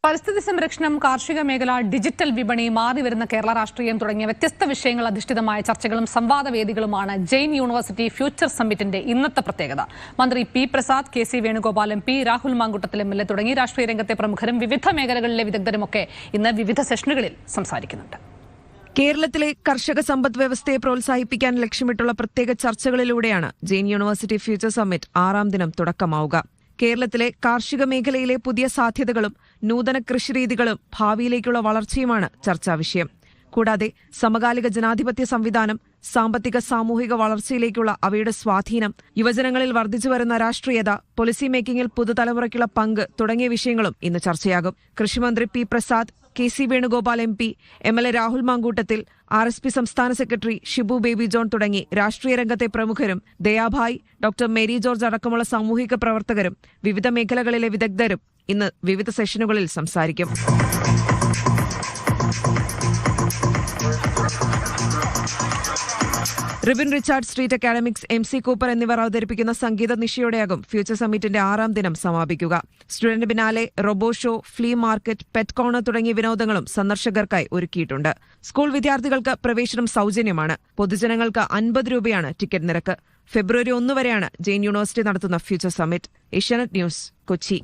പരിസ്ഥിതി സംരക്ഷണം, കാർഷിക മേഖല, ഡിജിറ്റൽ വിപണി, മാറിവരുന്ന കേരള രാഷ്ട്രീയം തുടങ്ങിയ വ്യത്യസ്ത വിഷയങ്ങൾ അധിഷ്ഠിതമായ ചർച്ചകളും സംവാദവേദികളുമാണ് ജെയിൻ യൂണിവേഴ്സിറ്റി ഫ്യൂച്ചർ സമ്മിറ്റിന്റെ ഇന്നത്തെ പ്രത്യേകത. മന്ത്രി P Prasad, K C Venugopal M P, Rahul Mankoottathil M L A തുടങ്ങി രാഷ്ട്രീയ രംഗത്തെ പ്രമുഖരും വിവിധ മേഖലകളിലെ വിദഗ്ധരുമൊക്കെ ഇന്ന് വിവിധ സെഷനുകളിൽ സംസാരിക്കുന്നുണ്ട്. കേരളത്തിലെ കർഷക സമ്പദ് വ്യവസ്ഥയെ പ്രോത്സാഹിപ്പിക്കാൻ ലക്ഷ്യമിട്ടുള്ള പ്രത്യേക ചർച്ചകളിലൂടെയാണ് ജെയിൻ യൂണിവേഴ്സിറ്റി ഫ്യൂച്ചർ സമ്മിറ്റ് 6ാം ദിനം തുടക്കമാവുക. കേരളത്തിലെ കാർഷിക മേഖലയിലെ പുതിയ സാധ്യതകളും നൂതന കൃഷിരീതികളും ഭാവിയിലേക്കുള്ള വളർച്ചയുമാണ് ചർച്ചാ വിഷയം. കൂടാതെ സമകാലിക ജനാധിപത്യ സംവിധാനം, സാമ്പത്തിക സാമൂഹിക വളർച്ചയിലേക്കുള്ള അവയുടെ സ്വാധീനം, യുവജനങ്ങളിൽ വർദ്ധിച്ചുവരുന്ന രാഷ്ട്രീയത, പോളിസി മേക്കിംഗിൽ പുതുതലമുറയ്ക്കുള്ള പങ്ക് തുടങ്ങിയ വിഷയങ്ങളും ഇന്ന് ചർച്ചയാകും. കൃഷിമന്ത്രി P Prasad, K C Venugopal M P, M L A Rahul Mankoottathil, RSP സംസ്ഥാന സെക്രട്ടറി ഷിബു ബേബി ജോൺ തുടങ്ങി രാഷ്ട്രീയ രംഗത്തെ പ്രമുഖരും, ദയാഭായ്, ഡോക്ടർ മേരി ജോർജ് അടക്കമുള്ള സാമൂഹിക പ്രവർത്തകരും വിവിധ മേഖലകളിലെ വിദഗ്ധരും ഇന്ന് വിവിധ സെഷനുകളിൽ സംസാരിക്കും. Ribin Richard street academics, MC Cooper എന്നിവർ അവതരിപ്പിക്കുന്ന സംഗീത നിശയോടെയാകും ഫ്യൂച്ചർ സമ്മിറ്റിന്റെ 6ാം ദിനം സമാപിക്കുക. സ്റ്റുഡന്റ് പിന്നാലെ robo show, flea market, pet corner തുടങ്ങിയ വിനോദങ്ങളും സന്ദർശകർക്കായി ഒരുക്കിയിട്ടുണ്ട്. സ്കൂൾ വിദ്യാർത്ഥികൾക്ക് പ്രവേശനം സൗജന്യമാണ്. പൊതുജനങ്ങൾക്ക് 50 രൂപയാണ് ടിക്കറ്റ് നിരക്ക്. ഫെബ്രുവരി 1 വരെയാണ് ജെയിൻ യൂണിവേഴ്സിറ്റി നടത്തുന്ന future summit. Asianet news, Kochi.